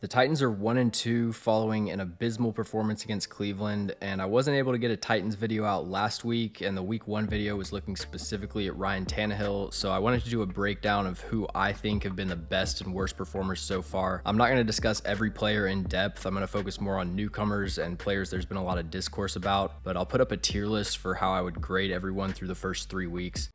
The Titans are 1-2 following an abysmal performance against Cleveland, and I wasn't able to get a Titans video out last week, and the week 1 video was looking specifically at Ryan Tannehill, so I wanted to do a breakdown of who I think have been the best and worst performers so far. I'm not going to discuss every player in depth. I'm going to focus more on newcomers and players there's been a lot of discourse about, but I'll put up a tier list for how I would grade everyone through the first 3 weeks.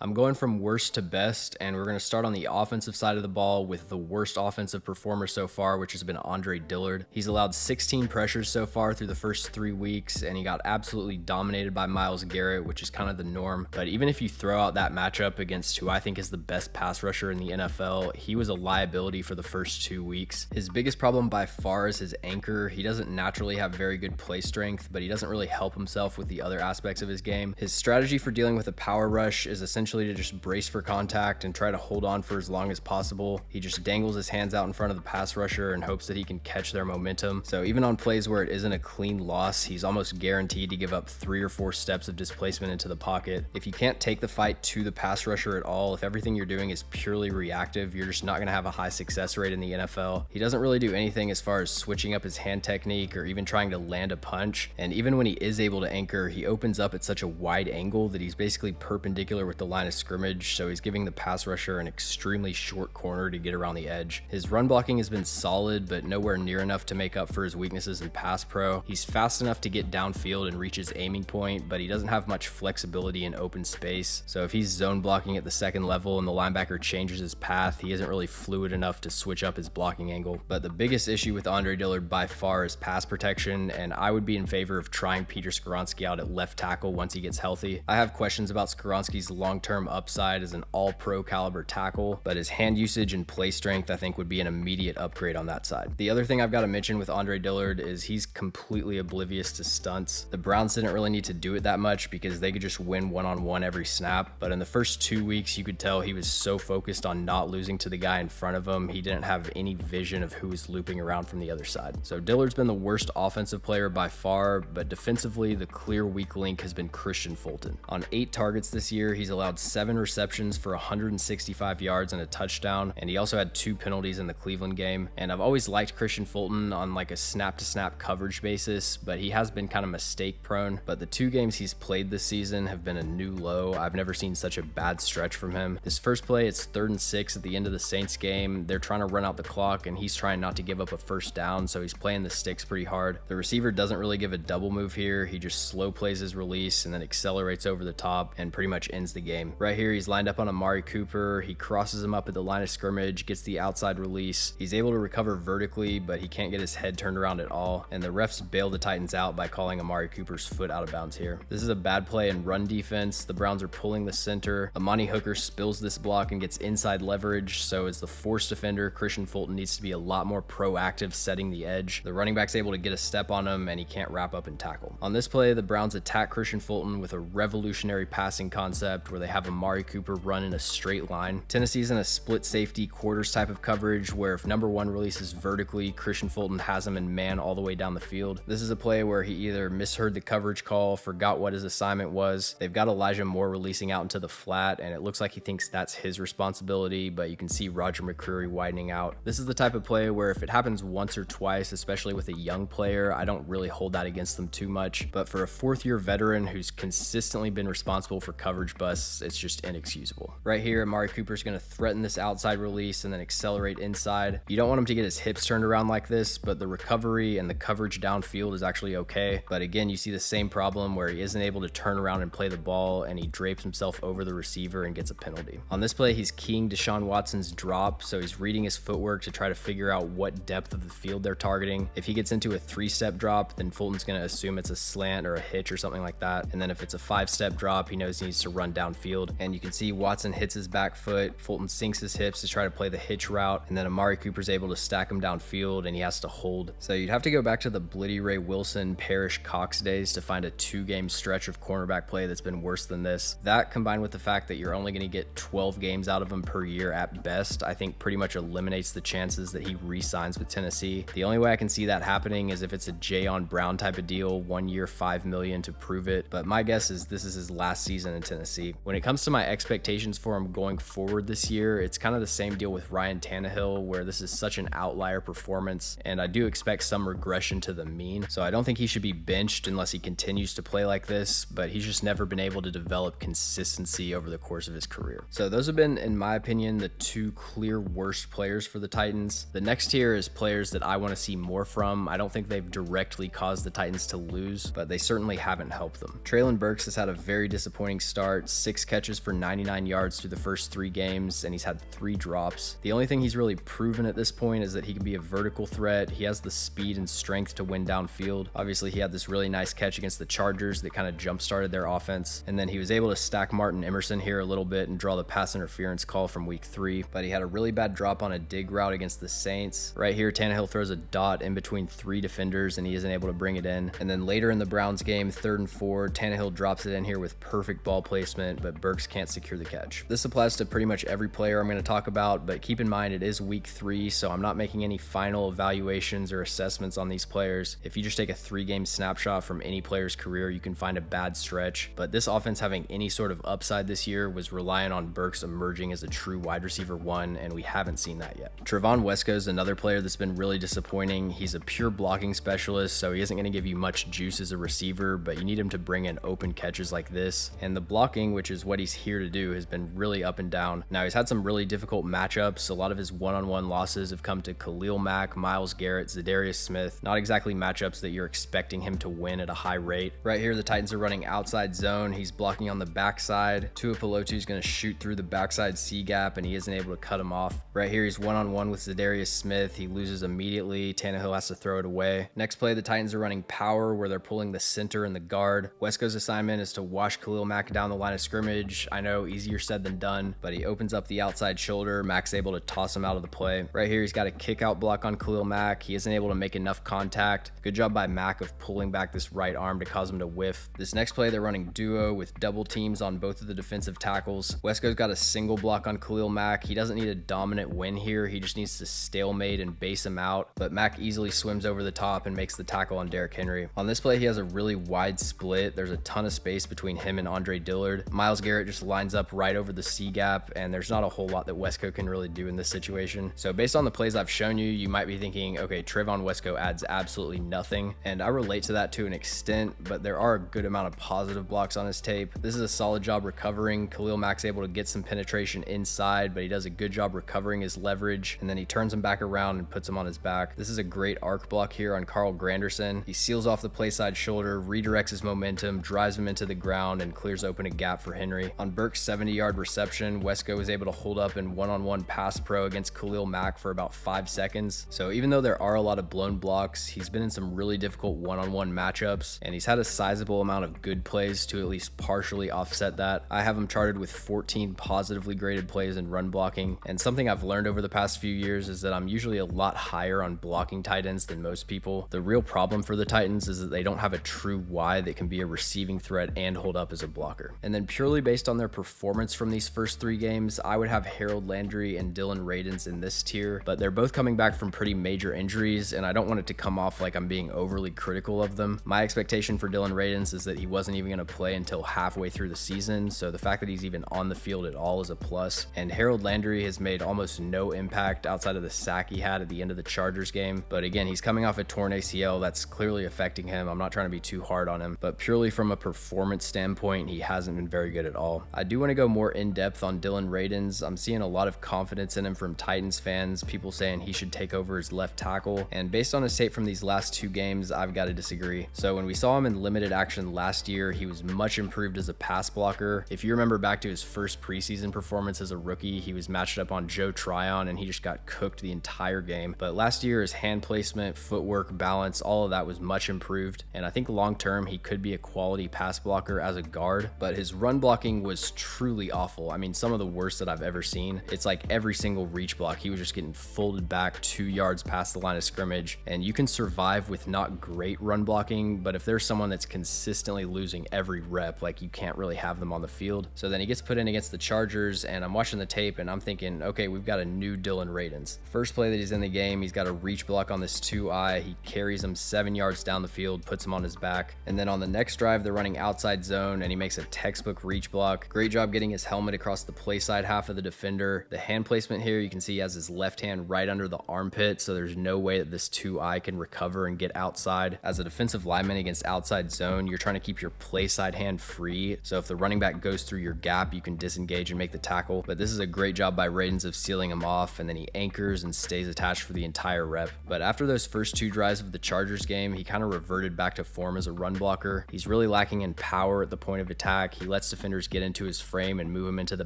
I'm going from worst to best, and we're going to start on the offensive side of the ball with the worst offensive performer so far, which has been Andre Dillard. He's allowed 16 pressures so far through the first 3 weeks, and he got absolutely dominated by Myles Garrett, which is kind of the norm. But even if you throw out that matchup against who I think is the best pass rusher in the NFL, he was a liability for the first 2 weeks. His biggest problem by far is his anchor. He doesn't naturally have very good play strength, but he doesn't really help himself with the other aspects of his game. His strategy for dealing with a power rush is essentially to just brace for contact and try to hold on for as long as possible. He just dangles his hands out in front of the pass rusher and hopes that he can catch their momentum. So even on plays where it isn't a clean loss, he's almost guaranteed to give up 3 or 4 steps of displacement into the pocket. If you can't take the fight to the pass rusher at all, if everything you're doing is purely reactive, you're just not going to have a high success rate in the NFL. He doesn't really do anything as far as switching up his hand technique or even trying to land a punch. And even when he is able to anchor, he opens up at such a wide angle that he's basically perpendicular with the line of scrimmage, so he's giving the pass rusher an extremely short corner to get around the edge. His run blocking has been solid, but nowhere near enough to make up for his weaknesses in pass pro. He's fast enough to get downfield and reach his aiming point, but he doesn't have much flexibility in open space. So if he's zone blocking at the second level and the linebacker changes his path, he isn't really fluid enough to switch up his blocking angle. But the biggest issue with Andre Dillard by far is pass protection, and I would be in favor of trying Peter Skoronski out at left tackle once he gets healthy. I have questions about Skoronski's long-term upside as an all-pro caliber tackle, but his hand usage and play strength I think would be an immediate upgrade on that side. The other thing I've got to mention with Andre Dillard is he's completely oblivious to stunts. The Browns didn't really need to do it that much because they could just win one-on-one every snap, but in the first 2 weeks you could tell he was so focused on not losing to the guy in front of him, he didn't have any vision of who was looping around from the other side. So Dillard's been the worst offensive player by far, but defensively the clear weak link has been Kristian Fulton. On 8 targets this year, he's allowed 7 receptions for 165 yards and a touchdown, and he also had 2 penalties in the Cleveland game. And I've always liked Kristian Fulton on like a snap-to-snap coverage basis, but he has been kind of mistake prone. But the 2 games he's played this season have been a new low. I've never seen such a bad stretch from him. This first play, it's 3rd and 6 at the end of the Saints game. They're trying to run out the clock, and he's trying not to give up a first down, so he's playing the sticks pretty hard. The receiver doesn't really give a double move here. He just slow plays his release and then accelerates over the top and pretty much ends the game. Right here, he's lined up on Amari Cooper. He crosses him up at the line of scrimmage, gets the outside release. He's able to recover vertically, but he can't get his head turned around at all, and the refs bail the Titans out by calling Amari Cooper's foot out of bounds here. This is a bad play in run defense. The Browns are pulling the center. Amani Hooker spills this block and gets inside leverage, so as the force defender, Kristian Fulton needs to be a lot more proactive setting the edge. The running back's able to get a step on him, and he can't wrap up and tackle. On this play, the Browns attack Kristian Fulton with a revolutionary passing concept where they have Amari Cooper run in a straight line. Tennessee's in a split safety quarters type of coverage where if number 1 releases vertically, Kristian Fulton has him in man all the way down the field. This is a play where he either misheard the coverage call, forgot what his assignment was. They've got Elijah Moore releasing out into the flat, and it looks like he thinks that's his responsibility, but you can see Roger McCreary widening out. This is the type of play where if it happens once or twice, especially with a young player, I don't really hold that against them too much, but for a 4th-year veteran who's consistently been responsible for coverage busts, it's just inexcusable. Right here, Amari Cooper's going to threaten this outside release and then accelerate inside. You don't want him to get his hips turned around like this, but the recovery and the coverage downfield is actually okay. But again, you see the same problem where he isn't able to turn around and play the ball, and he drapes himself over the receiver and gets a penalty. On this play, he's keying Deshaun Watson's drop, so he's reading his footwork to try to figure out what depth of the field they're targeting. If he gets into a 3-step drop, then Fulton's going to assume it's a slant or a hitch or something like that. And then if it's a 5-step drop, he knows he needs to run downfield. And you can see Watson hits his back foot, Fulton sinks his hips to try to play the hitch route, and then Amari Cooper's able to stack him downfield and he has to hold. So you'd have to go back to the Blitty Ray Wilson, Parrish Cox days to find a 2-game stretch of cornerback play that's been worse than this. That combined with the fact that you're only going to get 12 games out of him per year at best, I think pretty much eliminates the chances that he re-signs with Tennessee. The only way I can see that happening is if it's a Jayon Brown type of deal, 1 year, $5 million to prove it, but my guess is this is his last season in Tennessee. When it comes to my expectations for him going forward this year, it's kind of the same deal with Ryan Tannehill, where this is such an outlier performance, and I do expect some regression to the mean. So I don't think he should be benched unless he continues to play like this, but he's just never been able to develop consistency over the course of his career. So those have been, in my opinion, the two clear worst players for the Titans. The next tier is players that I want to see more from. I don't think they've directly caused the Titans to lose, but they certainly haven't helped them. Treylon Burks has had a very disappointing start, 6 catches for 99 yards through the first 3 games, and he's had 3 drops. The only thing he's really proven at this point is that he can be a vertical threat. He has the speed and strength to win downfield. Obviously, he had this really nice catch against the Chargers that kind of jump-started their offense, and then he was able to stack Martin Emerson here a little bit and draw the pass interference call from week 3, but he had a really bad drop on a dig route against the Saints. Right here, Tannehill throws a dot in between 3 defenders, and he isn't able to bring it in. And then later in the Browns game, 3rd and 4, Tannehill drops it in here with perfect ball placement, but Burks can't secure the catch. This applies to pretty much every player I'm going to talk about, but keep in mind it is week 3, so I'm not making any final evaluations or assessments on these players. If you just take a 3-game snapshot from any player's career, you can find a bad stretch, but this offense having any sort of upside this year was relying on Burks emerging as a true wide receiver 1, and we haven't seen that yet. Trevon Wesco is another player that's been really disappointing. He's a pure blocking specialist, so he isn't going to give you much juice as a receiver, but you need him to bring in open catches like this, and the blocking, which is what he's here to do, has been really up and down. Now, he's had some really difficult matchups. A lot of his one-on-one losses have come to Khalil Mack, Myles Garrett, Zadarius Smith. Not exactly matchups that you're expecting him to win at a high rate. Right here, the Titans are running outside zone. He's blocking on the backside. Tua Pelotu is going to shoot through the backside C gap, and he isn't able to cut him off. Right here, he's one-on-one with Zadarius Smith. He loses immediately. Tannehill has to throw it away. Next play, the Titans are running power, where they're pulling the center and the guard. Wesco's assignment is to wash Khalil Mack down the line of scrimmage. I know, easier said than done, but he opens up the outside shoulder. Mack's able to toss him out of the play. Right here, he's got a kick out block on Khalil Mack. He isn't able to make enough contact. Good job by Mack of pulling back this right arm to cause him to whiff. This next play, they're running duo with double teams on both of the defensive tackles. Wesco's got a single block on Khalil Mack. He doesn't need a dominant win here. He just needs to stalemate and base him out, but Mack easily swims over the top and makes the tackle on Derrick Henry. On this play, he has a really wide split. There's a ton of space between him and Andre Dillard. Myles Garrett just lines up right over the C gap, and there's not a whole lot that Wesco can really do in this situation. So based on the plays I've shown you, you might be thinking, okay, Trevon Wesco adds absolutely nothing, and I relate to that to an extent, but there are a good amount of positive blocks on his tape. This is a solid job recovering. Khalil Mack's able to get some penetration inside, but he does a good job recovering his leverage, and then he turns him back around and puts him on his back. This is a great arc block here on Carl Granderson. He seals off the play side shoulder, redirects his momentum, drives him into the ground, and clears open a gap for Henry. On Burke's 70-yard reception, Wesco was able to hold up in one-on-one pass pro against Khalil Mack for about 5 seconds. So even though there are a lot of blown blocks, he's been in some really difficult one-on-one matchups, and he's had a sizable amount of good plays to at least partially offset that. I have him charted with 14 positively graded plays in run blocking, and something I've learned over the past few years is that I'm usually a lot higher on blocking tight ends than most people. The real problem for the Titans is that they don't have a true Y that can be a receiving threat and hold up as a blocker. And then purely based on their performance from these first 3 games, I would have Harold Landry and Dillon Radunz in this tier, but they're both coming back from pretty major injuries, and I don't want it to come off like I'm being overly critical of them. My expectation for Dillon Radunz is that he wasn't even going to play until halfway through the season, so the fact that he's even on the field at all is a plus. And Harold Landry has made almost no impact outside of the sack he had at the end of the Chargers game, but again, he's coming off a torn ACL that's clearly affecting him. I'm not trying to be too hard on him, but purely from a performance standpoint, he hasn't been very good at all. I do want to go more in depth on Dillon Radunz. I'm seeing a lot of confidence in him from Titans fans, people saying he should take over as left tackle, and based on his tape from these last 2 games, I've got to disagree. So when we saw him in limited action last year, he was much improved as a pass blocker. If you remember back to his first preseason performance as a rookie, he was matched up on Joe Tryon, and he just got cooked the entire game. But last year, his hand placement, footwork, balance, all of that was much improved, and I think long term he could be a quality pass blocker as a guard, but his run blocking was truly awful. I mean, some of the worst that I've ever seen. It's like every single reach block, he was just getting folded back 2 yards past the line of scrimmage, and you can survive with not great run blocking, but if there's someone that's consistently losing every rep, like, you can't really have them on the field. So then he gets put in against the Chargers, and I'm watching the tape and I'm thinking, okay, we've got a new Dillon Radunz. First play that he's in the game, he's got a reach block on this 2-eye. He carries him 7 yards down the field, puts him on his back, and then on the next drive, they're running outside zone, and he makes a textbook reach block. Great job getting his helmet across the play side half of the defender. The hand placement here, you can see he has his left hand right under the armpit, so there's no way that this 2i can recover and get outside. As a defensive lineman against outside zone, you're trying to keep your play side hand free, so if the running back goes through your gap, you can disengage and make the tackle. But this is a great job by Radens of sealing him off, and then he anchors and stays attached for the entire rep. But after those first 2 drives of the Chargers game, he kind of reverted back to form as a run blocker. He's really lacking in power at the point of attack. He lets defenders get into his frame and move him into the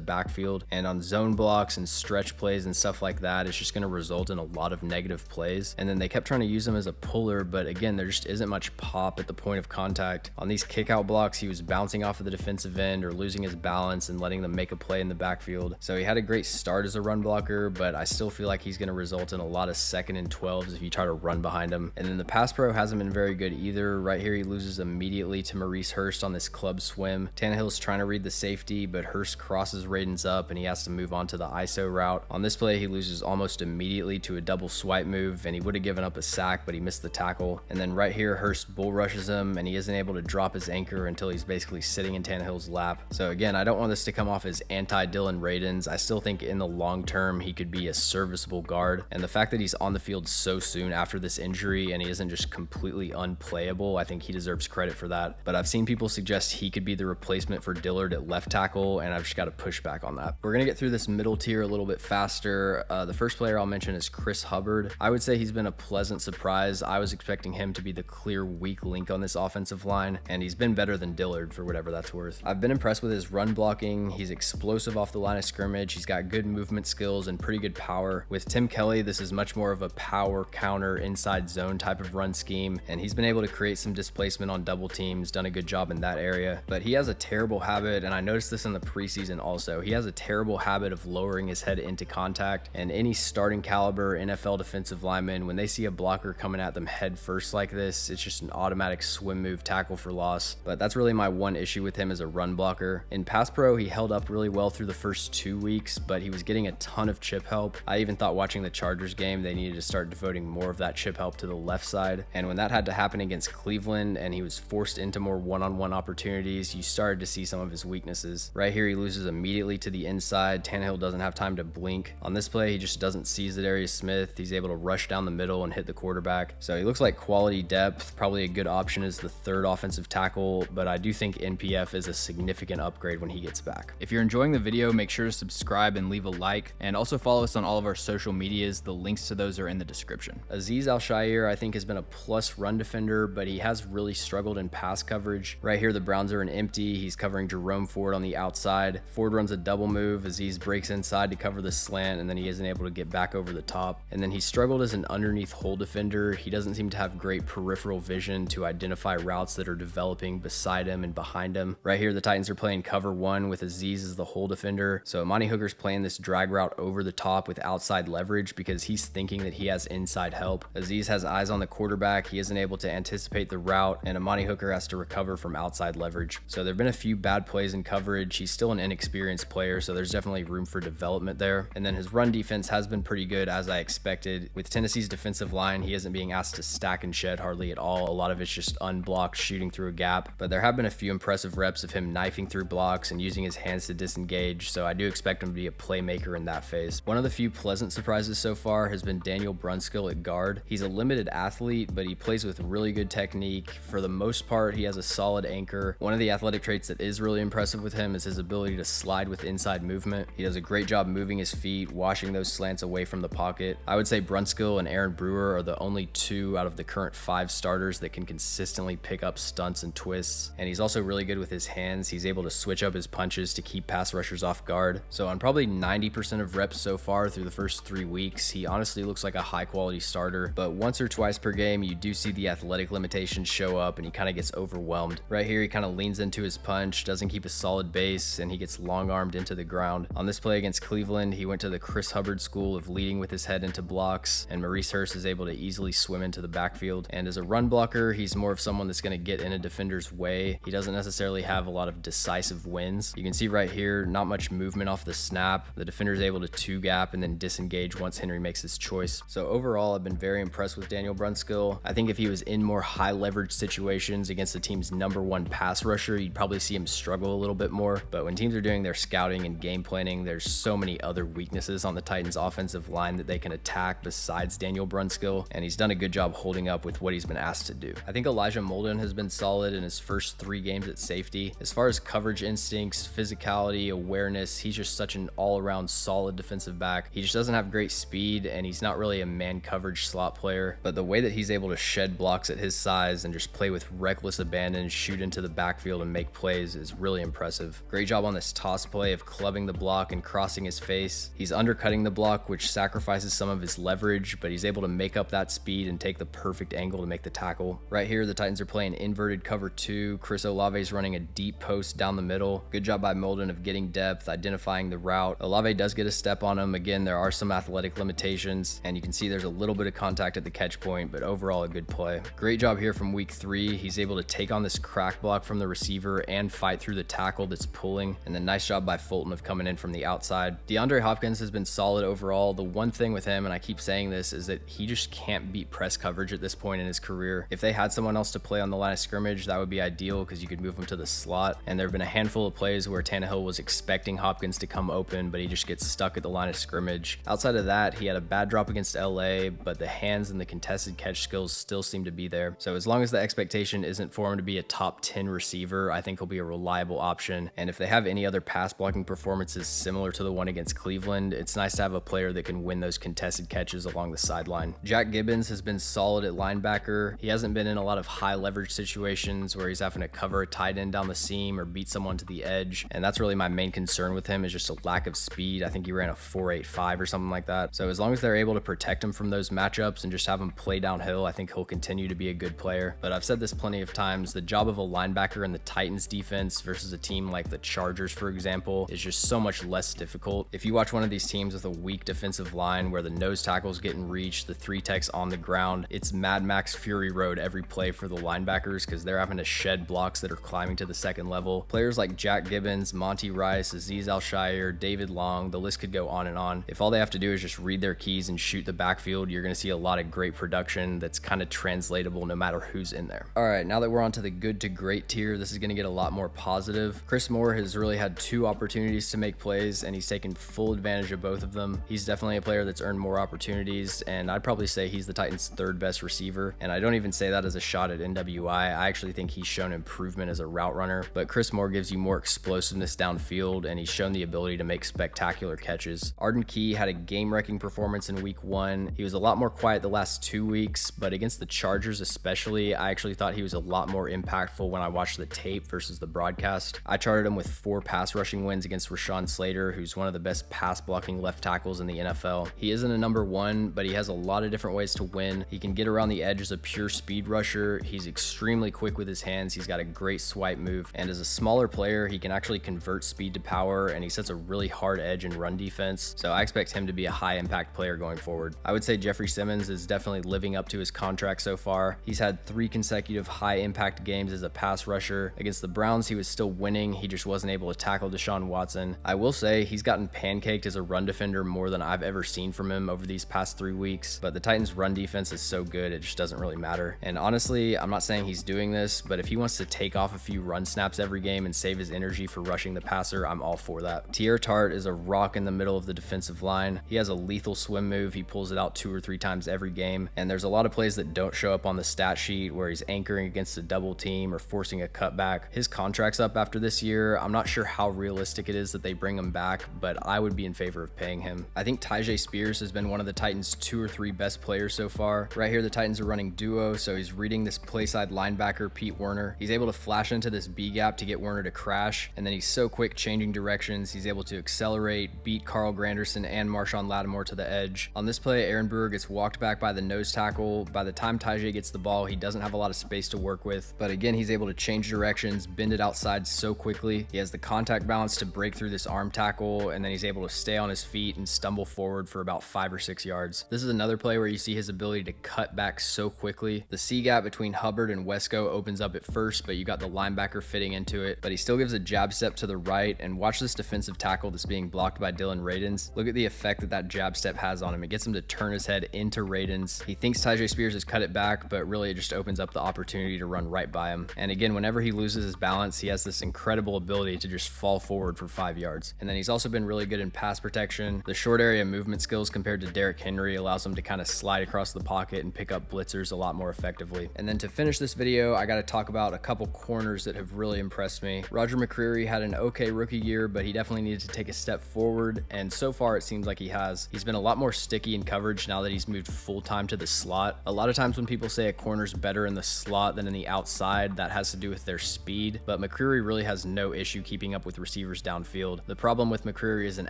backfield, and on zone blocks and stretch plays and stuff like that, it's just going to result in a lot of negative plays. And then they kept trying to use him as a puller, but again, there just isn't much pop at the point of contact. On these kick out blocks, he was bouncing off of the defensive end or losing his balance and letting them make a play in the backfield. So he had a great start as a run blocker, but I still feel like he's going to result in a lot of 2nd and 12s if you try to run behind him. And then the pass pro hasn't been very good either. Right here, he loses immediately to Maurice Hurst on this club swim. Tannehill's trying to read the safety, but Hurst crosses Radens up and he has to move on to the ISO route. On this play, he loses almost immediately to a double swipe move, and he would have given up a sack, but he missed the tackle. And then right here, Hurst bull rushes him, and he isn't able to drop his anchor until he's basically sitting in Tannehill's lap. So again, I don't want this to come off as anti-Dillon Radens. I still think in the long term, he could be a serviceable guard. And the fact that he's on the field so soon after this injury and he isn't just completely unplayable, I think he deserves credit for that. But I've seen people suggest he could be the replacement for Dillard at left tackle, and I've just got to push back on that. We're going to get through this middle tier a little bit faster. The first player I'll mention is Chris Hubbard. I would say he's been a pleasant surprise. I was expecting him to be the clear weak link on this offensive line, and he's been better than Dillard for whatever that's worth. I've been impressed with his run blocking. He's explosive off the line of scrimmage. He's got good movement skills and pretty good power. With Tim Kelly, this is much more of a power counter inside zone type of run scheme, and he's been able to create some displacement on double teams, done a good job in that area. But he has a terrible habit, and I noticed this in the preseason also. He has a terrible habit of lowering his head into contact, and any starting caliber NFL defensive lineman, when they see a blocker coming at them head first like this, it's just an automatic swim move tackle for loss. But that's really my one issue with him as a run blocker. In pass pro, he held up really well through the first 2 weeks, but he was getting a ton of chip help. I even thought watching the Chargers game, they needed to start devoting more of that chip help to the left side. And when that had to happen against Cleveland and he was forced into more one-on-one opportunities, you started to see some of his weaknesses. Right here, he loses immediately to the inside. Tannehill doesn't have time to blink. On this play, he just doesn't see Za'Darius Smith. He's able to rush down the middle and hit the quarterback. So he looks like quality depth, probably a good option as the 3rd offensive tackle, but I do think NPF is a significant upgrade when he gets back. If you're enjoying the video, make sure to subscribe and leave a like, and also follow us on all of our social medias. The links to those are in the description. Azeez Al-Shaair, I think, has been a plus run defender, but he has really struggled in pass coverage. Right here, the Browns are in empty. He's covering Jerome Ford on the outside. Ford runs a double move. Azeez breaks inside to cover the slant, and then he isn't able to get back over the top. And then he struggled as an underneath hole defender. He doesn't seem to have great peripheral vision to identify routes that are developing beside him and behind him. Right here, the Titans are playing cover 1 with Azeez as the hole defender. So Amani Hooker's playing this drag route over the top with outside leverage because he's thinking that he has inside help. Azeez has eyes on the quarterback. He isn't able to anticipate the route, and Amani Hooker has to recover from outside leverage. So there have been a few bad plays in coverage. He's still an inexperienced player, so there's definitely room for development there. And then his run defense has been pretty good, as I expected. With Tennessee's defensive line, he isn't being asked to stack and shed hardly at all. A lot of it's just unblocked shooting through a gap, but there have been a few impressive reps of him knifing through blocks and using his hands to disengage, so I do expect him to be a playmaker in that phase. One of the few pleasant surprises so far has been Daniel Brunskill at guard. He's a limited athlete, but he plays with really good technique. For the most part, he has a solid anchor. One of the athletic traits that is really impressive with him is his ability to slide with inside movement. He does a great job moving his feet, washing those slants away from the pocket. I would say Brunskill and Aaron Brewer are the only 2 out of the current 5 starters that can consistently pick up stunts and twists, and he's also really good with his hands. He's able to switch up his punches to keep pass rushers off guard. So on probably 90% of reps so far through the first 3 weeks, he honestly looks like a high quality starter, but once or twice per game, you do see the athletic limitations show up and he kind of gets overwhelmed. Right here, he kind of leans into his punch, doesn't keep a solid base, and he gets long-armed into the ground. On this play against Cleveland, he went to the Chris Hubbard school of leading with his head into blocks, and Maurice Hurst is able to easily swim into the backfield. And as a run blocker, he's more of someone that's going to get in a defender's way. He doesn't necessarily have a lot of decisive wins. You can see right here, not much movement off the snap. The defender is able to 2-gap and then disengage once Henry makes his choice. So overall, I've been very impressed with Daniel Brunskill. I think if he was in more high leverage situations against the team's #1 pass rusher, you'd probably see him struggle tackle a little bit more. But when teams are doing their scouting and game planning, there's so many other weaknesses on the Titans offensive line that they can attack besides Daniel Brunskill, and he's done a good job holding up with what he's been asked to do. I think Elijah Molden has been solid in his first 3 games at safety. As far as coverage instincts, physicality, awareness, he's just such an all-around solid defensive back. He just doesn't have great speed, and he's not really a man coverage slot player, but the way that he's able to shed blocks at his size and just play with reckless abandon, shoot into the backfield and make plays is really impressive. Great job on this toss play of clubbing the block and crossing his face. He's undercutting the block, which sacrifices some of his leverage, but he's able to make up that speed and take the perfect angle to make the tackle. Right here, the Titans are playing inverted cover 2. Chris Olave is running a deep post down the middle. Good job by Molden of getting depth, identifying the route. Olave does get a step on him. Again, there are some athletic limitations, and you can see there's a little bit of contact at the catch point, but overall a good play. Great job here from week 3. He's able to take on this crack block from the receiver and fight through the tackle that's pulling, and then nice job by Fulton of coming in from the outside. DeAndre Hopkins has been solid overall. The one thing with him, and I keep saying this, is that he just can't beat press coverage at this point in his career. If they had someone else to play on the line of scrimmage, that would be ideal because you could move him to the slot, and there have been a handful of plays where Tannehill was expecting Hopkins to come open, but he just gets stuck at the line of scrimmage. Outside of that, he had a bad drop against LA, but the hands and the contested catch skills still seem to be there. So as long as the expectation isn't for him to be a top 10 receiver, I think he'll be a reliable option. And if they have any other pass blocking performances similar to the one against Cleveland, it's nice to have a player that can win those contested catches along the sideline. Jack Gibbens has been solid at linebacker. He hasn't been in a lot of high leverage situations where he's having to cover a tight end down the seam or beat someone to the edge. And that's really my main concern with him, is just a lack of speed. I think he ran a 4.85 or something like that. So as long as they're able to protect him from those matchups and just have him play downhill, I think he'll continue to be a good player. But I've said this plenty of times, the job of a linebacker in the Titans defense versus a team like the Chargers, for example, is just so much less difficult. If you watch one of these teams with a weak defensive line where the nose tackle's getting reached, the 3 techs on the ground, it's Mad Max Fury Road every play for the linebackers because they're having to shed blocks that are climbing to the second level. Players like Jack Gibbens, Monty Rice, Azeez Al-Shaair, David Long, the list could go on and on. If all they have to do is just read their keys and shoot the backfield, you're going to see a lot of great production that's kind of translatable no matter who's in there. All right, now that we're on to the good to great tier, this is going to get a lot more positive. Chris Moore has really had 2 opportunities to make plays, and he's taken full advantage of both of them. He's definitely a player that's earned more opportunities, and I'd probably say he's the Titans' 3rd best receiver. And I don't even say that as a shot at NWI. I actually think he's shown improvement as a route runner, but Chris Moore gives you more explosiveness downfield, and he's shown the ability to make spectacular catches. Arden Key had a game-wrecking performance in week 1. He was a lot more quiet the last 2 weeks, but against the Chargers especially, I actually thought he was a lot more impactful when I watched the tape versus the broadcast. I charted him with 4 pass rushing wins against Rashawn Slater, who's one of the best pass blocking left tackles in the NFL. He isn't a number 1, but he has a lot of different ways to win. He can get around the edge as a pure speed rusher. He's extremely quick with his hands. He's got a great swipe move, and as a smaller player, he can actually convert speed to power, and he sets a really hard edge in run defense. So I expect him to be a high impact player going forward. I would say Jeffrey Simmons is definitely living up to his contract so far. He's had 3 consecutive high impact games as a pass rusher. Against the Browns, he was still winning. He just wasn't able to tackle Deshaun Watson. I will say he's gotten pancaked as a run defender more than I've ever seen from him over these past 3 weeks, but the Titans' run defense is so good, it just doesn't really matter. And honestly, I'm not saying he's doing this, but if he wants to take off a few run snaps every game and save his energy for rushing the passer, I'm all for that. Teair Tart is a rock in the middle of the defensive line. He has a lethal swim move. He pulls it out 2 or 3 times every game, and there's a lot of plays that don't show up on the stat sheet where he's anchoring against a double team or forcing a cutback. His contract's up after this year. I'm not sure how realistic it is that they bring him back, but I would be in favor of paying him. I think Tyjae Spears has been one of the Titans' 2 or 3 best players so far. Right here, the Titans are running duo, so he's reading this play side linebacker, Pete Werner. He's able to flash into this B gap to get Werner to crash, and then he's so quick changing directions. He's able to accelerate, beat Carl Granderson and Marshawn Lattimore to the edge. On this play, Aaron Brewer gets walked back by the nose tackle. By the time Tyjae gets the ball, he doesn't have a lot of space to work with, but again, he's able to change directions, bend it outside so quickly. He has the contact balance to break through this arm tackle, and then he's able to stay on his feet and stumble forward for about 5 or 6 yards. This is another play where you see his ability to cut back so quickly. The C gap between Hubbard and Wesco opens up at first, but you got the linebacker fitting into it, but he still gives a jab step to the right, and watch this defensive tackle that's being blocked by Dylan Radins. Look at the effect that jab step has on him. It gets him to turn his head into Radins. He thinks Tyjae Spears has cut it back, but really it just opens up the opportunity to run right by him. And again, whenever he loses his balance, he has this this incredible ability to just fall forward for 5 yards. And then he's also been really good in pass protection. The short area movement skills compared to Derrick Henry allows him to kind of slide across the pocket and pick up blitzers a lot more effectively. And then to finish this video, I got to talk about a couple corners that have really impressed me. Roger McCreary had an okay rookie year, but he definitely needed to take a step forward, and so far it seems like he has. He's been a lot more sticky in coverage now that he's moved full-time to the slot. A lot of times when people say a corner's better in the slot than in the outside, that has to do with their speed, but McCreary really has no issue keeping up with receivers downfield. The problem with McCreary as an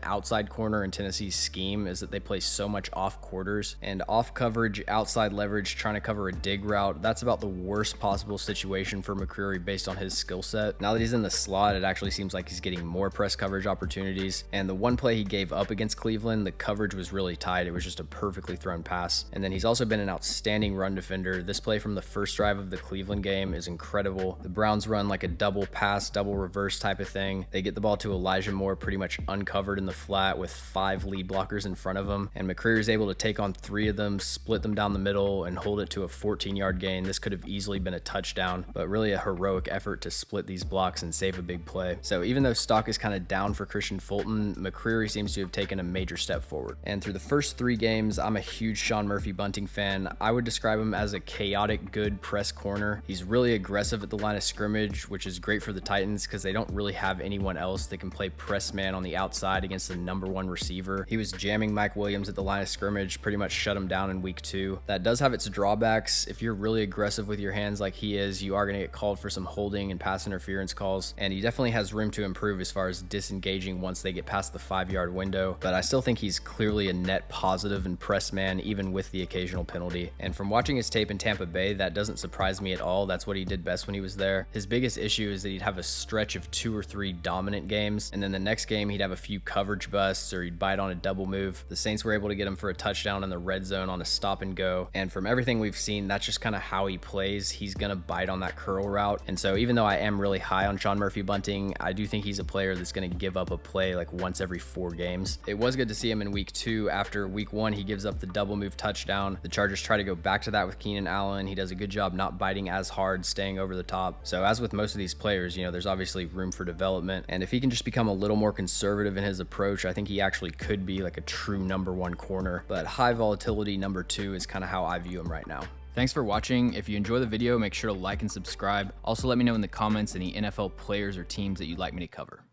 outside corner in Tennessee's scheme is that they play so much off quarters, and off coverage, outside leverage, trying to cover a dig route, that's about the worst possible situation for McCreary based on his skill set. Now that he's in the slot, it actually seems like he's getting more press coverage opportunities, and the one play he gave up against Cleveland, the coverage was really tight. It was just a perfectly thrown pass. And then he's also been an outstanding run defender. This play from the first drive of the Cleveland game is incredible. The Browns run like a double pass, double reverse type of thing. They get the ball to Elijah Moore pretty much uncovered in the flat with 5 lead blockers in front of him, and McCreary is able to take on 3 of them, split them down the middle, and hold it to a 14-yard gain. This could have easily been a touchdown, but really a heroic effort to split these blocks and save a big play. So even though stock is kind of down for Christian Fulton, McCreary seems to have taken a major step forward. And through the first 3 games, I'm a huge Sean Murphy-Bunting fan. I would describe him as a chaotic, good press corner. He's really aggressive at the line of scrimmage, which is great for the Titans because they don't really have anyone else that can play press man on the outside against the #1 receiver. He was jamming Mike Williams at the line of scrimmage, pretty much shut him down in week 2. That does have its drawbacks. If you're really aggressive with your hands like he is, you are going to get called for some holding and pass interference calls, and he definitely has room to improve as far as disengaging once they get past the 5-yard window, but I still think he's clearly a net positive in press man, even with the occasional penalty. And from watching his tape in Tampa Bay, that doesn't surprise me at all. That's what he did best when he was there. His biggest issue is that he'd have a stretch of 2 or 3 dominant games, and then the next game he'd have a few coverage busts or he'd bite on a double move. The Saints were able to get him for a touchdown in the red zone on a stop and go, and from everything we've seen, that's just kind of how he plays. He's gonna bite on that curl route, and so even though I am really high on Sean Murphy-Bunting, I do think he's a player that's gonna give up a play like once every 4 games. It was good to see him in week 2. After week 1, he gives up the double move touchdown. The Chargers try to go back to that with Keenan Allen. He does a good job not biting as hard, staying over the top. So as with most of these players, you know, there's obviously room for development, and if he can just become a little more conservative in his approach, I think he actually could be like a true #1 corner, but high volatility #2 is kind of how I view him right now. Thanks for watching. If you enjoy the video, make sure to like and subscribe. Also, let me know in the comments any NFL players or teams that you'd like me to cover.